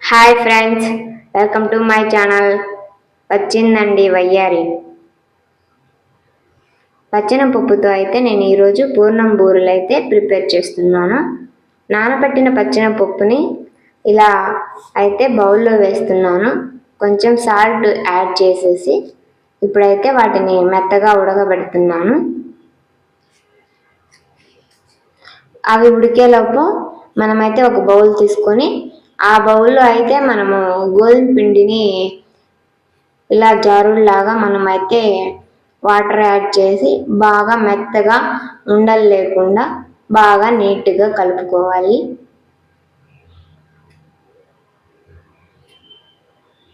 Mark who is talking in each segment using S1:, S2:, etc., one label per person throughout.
S1: Hi friends, welcome to my channel. వచ్చిందండి వయ్యారి. పచ్చెనపప్పుతో అయితే నేను ఈరోజు పూర్ణం బూరెలు అయితే ప్రిపేర్ చేస్తున్నాను. నానబెట్టిన పచ్చెనపప్పుని ఇలా అయితే బౌల్లో వేస్తున్నాను. కొంచెం సాల్ట్ యాడ్ చేసేసి ఇప్పుడైతే వాటిని మెత్తగా ఉడకబెడుతున్నాను. అవి ఉడికేలోపు మనమైతే ఒక బౌల్ తీసుకొని ఆ బౌల్లో అయితే మనము గోధుమ పిండిని ఇలా జారులాగా మనమైతే వాటర్ యాడ్ చేసి బాగా మెత్తగా ఉండలు లేకుండా బాగా నీట్గా కలుపుకోవాలి.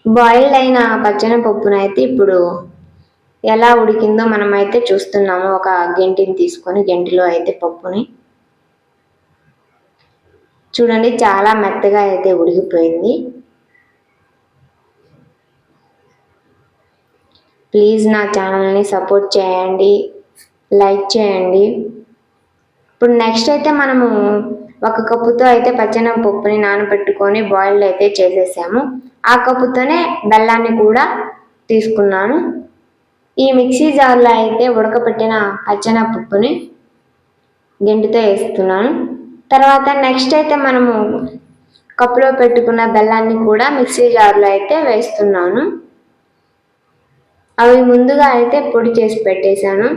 S1: బాయిల్డ్ అయిన పచ్చెనపప్పునైతే ఇప్పుడు ఎలా ఉడికిందో మనమైతే చూస్తున్నాము. ఒక గెంటిని తీసుకొని గెంటిలో అయితే పప్పుని చూడండి, చాలా మెత్తగా అయితే ఉడికిపోయింది. ప్లీజ్ నా ఛానల్ని సపోర్ట్ చేయండి, లైక్ చేయండి. ఇప్పుడు నెక్స్ట్ అయితే మనము ఒక కప్పుతో అయితే పచ్చెనపప్పుని నానబెట్టుకొని బాయిల్డ్ అయితే చేసేసాము. ఆ కప్పుతోనే బెల్లాన్ని కూడా తీసుకున్నాను. ఈ మిక్సీ జార్లో అయితే ఉడకబెట్టిన పచ్చెనపప్పుని గెంటితో వేస్తున్నాను. తర్వాత నెక్స్ట్ అయితే మనము కప్పులో పెట్టుకున్న బెల్లాన్ని కూడా మిక్సీ జార్లో అయితే వేస్తున్నాను. అవి ముందుగా అయితే పొడి చేసి పెట్టేశాను.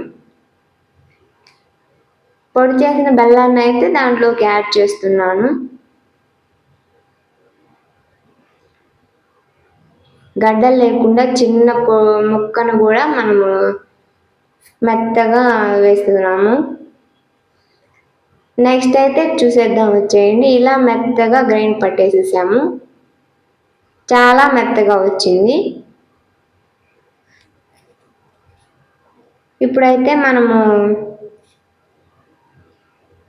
S1: పొడి చేసిన బెల్లాన్ని అయితే దాంట్లోకి యాడ్ చేస్తున్నాను. గడ్డలు లేకుండా చిన్న ముక్కను కూడా మనము మెత్తగా వేస్తున్నాము. నెక్స్ట్ అయితే చూసేద్దాం వచ్చేయండి. ఇలా మెత్తగా గ్రైండ్ పట్టేసేసాము. చాలా మెత్తగా వచ్చింది. ఇప్పుడైతే మనము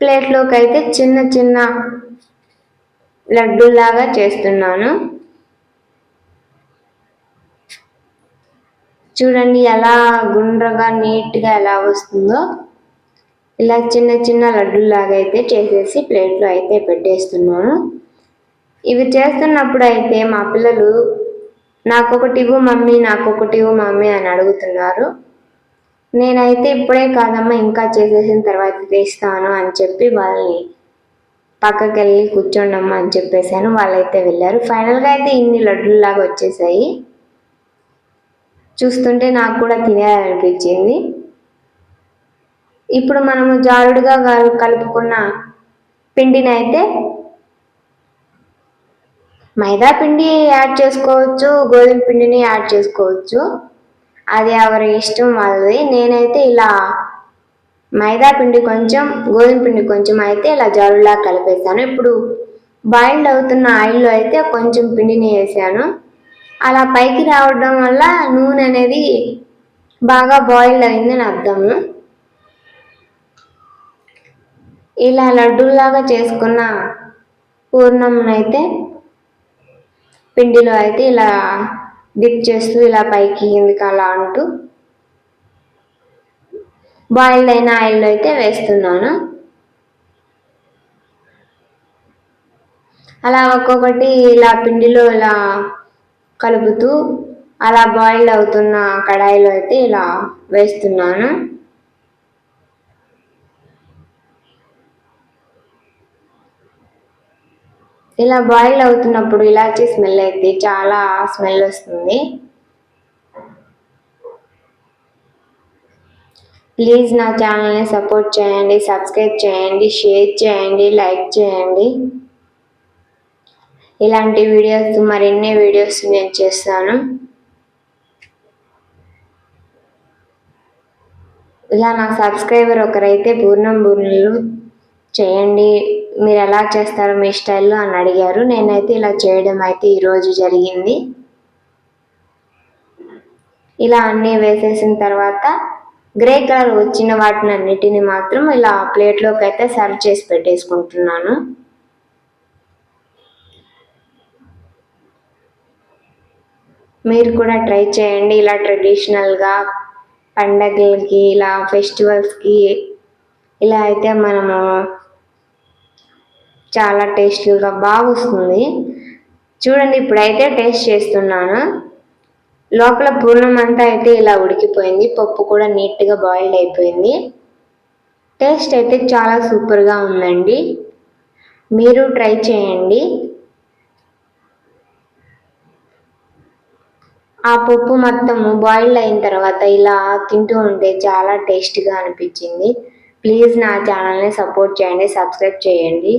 S1: ప్లేట్లోకి అయితే చిన్న చిన్న లడ్డూలాగా చేస్తున్నాను. చూడండి ఎలా గుండ్రగా నీట్గా ఎలా వస్తుందో. ఇలా చిన్న చిన్న లడ్డూలాగా అయితే చేసేసి ప్లేట్లో అయితే పెట్టేస్తున్నాను. ఇవి చేస్తున్నప్పుడు అయితే మా పిల్లలు నాకొకటి ఇవ్వు మమ్మీ, నాకొకటి ఇవ్వు మమ్మీ అని అడుగుతున్నారు. నేనైతే ఇప్పుడే కాదమ్మా, ఇంకా చేసేసిన తర్వాత తీస్తాను అని చెప్పి వాళ్ళని పక్కకి వెళ్ళి కూర్చోండమ్మా అని చెప్పేశాను. వాళ్ళైతే వెళ్ళారు. ఫైనల్గా అయితే ఇన్ని లడ్డూలాగా వచ్చేసాయి. చూస్తుంటే నాకు కూడా తినేయాలనిపించింది. ఇప్పుడు మనము జారుడుగా కలుపుకున్న పిండిని అయితే మైదా పిండి యాడ్ చేసుకోవచ్చు, గోధుమ పిండిని యాడ్ చేసుకోవచ్చు. అది ఎవరి ఇష్టం వాళ్ళది. నేనైతే ఇలా మైదా పిండి కొంచెం, గోధుమ పిండి కొంచెం అయితే ఇలా జారులా కలిపేసాను. ఇప్పుడు బాయిల్డ్ అవుతున్న ఆయిల్లో అయితే కొంచెం పిండిని వేసాను. అలా పైకి రావడం వల్ల నూనె అనేది బాగా బాయిల్డ్ అయిందని అర్థము. ఇలా లడ్డూలాగా చేసుకున్న పూర్ణంనైతే పిండిలో అయితే ఇలా డిప్ చేస్తూ ఇలా పైకి కిందికి అలా అంటూ బాయిల్డ్ అయిన ఆయిల్లో అయితే వేస్తున్నాను. అలా ఒక్కొక్కటి ఇలా పిండిలో ఇలా కలుపుతూ అలా బాయిల్డ్ అవుతున్న కడాయిలో అయితే ఇలా వేస్తున్నాను. ఇలా బాయిల్ అవుతున్నప్పుడు ఇలాచీ స్మెల్ అయితే చాలా స్మెల్ వస్తుంది. ప్లీజ్ నా ఛానల్ని సపోర్ట్ చేయండి, సబ్స్క్రైబ్ చేయండి, షేర్ చేయండి, లైక్ చేయండి. ఇలాంటి వీడియోస్ మరిన్ని వీడియోస్ నేను చేస్తాను. ఇలా నా సబ్స్క్రైబర్ ఒకరైతే పూర్ణం బూరెలు చేయండి, మీరు ఎలా చేస్తారో మీ స్టైల్లో అని అడిగారు. నేనైతే ఇలా చేయడం అయితే ఈరోజు జరిగింది. ఇలా అన్నీ వేసేసిన తర్వాత గ్రే కలర్ వచ్చిన వాటిని అన్నిటిని మాత్రం ఇలా ప్లేట్లోకి అయితే సర్వ్ చేసి పెట్టేసుకుంటున్నాను. మీరు కూడా ట్రై చేయండి. ఇలా ట్రెడిషనల్గా పండగలకి, ఇలా ఫెస్టివల్స్కి ఇలా అయితే మనము చాలా టేస్టీగా బాగా వస్తుంది. చూడండి ఇప్పుడైతే టేస్ట్ చేస్తున్నాను. లోపల పూర్ణం అంతా అయితే ఇలా ఉడికిపోయింది, పప్పు కూడా నీట్గా బాయిల్డ్ అయిపోయింది. టేస్ట్ అయితే చాలా సూపర్గా ఉందండి, మీరు ట్రై చేయండి. ఆ పప్పు మొత్తము బాయిల్డ్ అయిన తర్వాత ఇలా తింటూ ఉంటే చాలా టేస్టీగా అనిపించింది. ప్లీజ్ నా ఛానల్ని సపోర్ట్ చేయండి, సబ్స్క్రైబ్ చేయండి.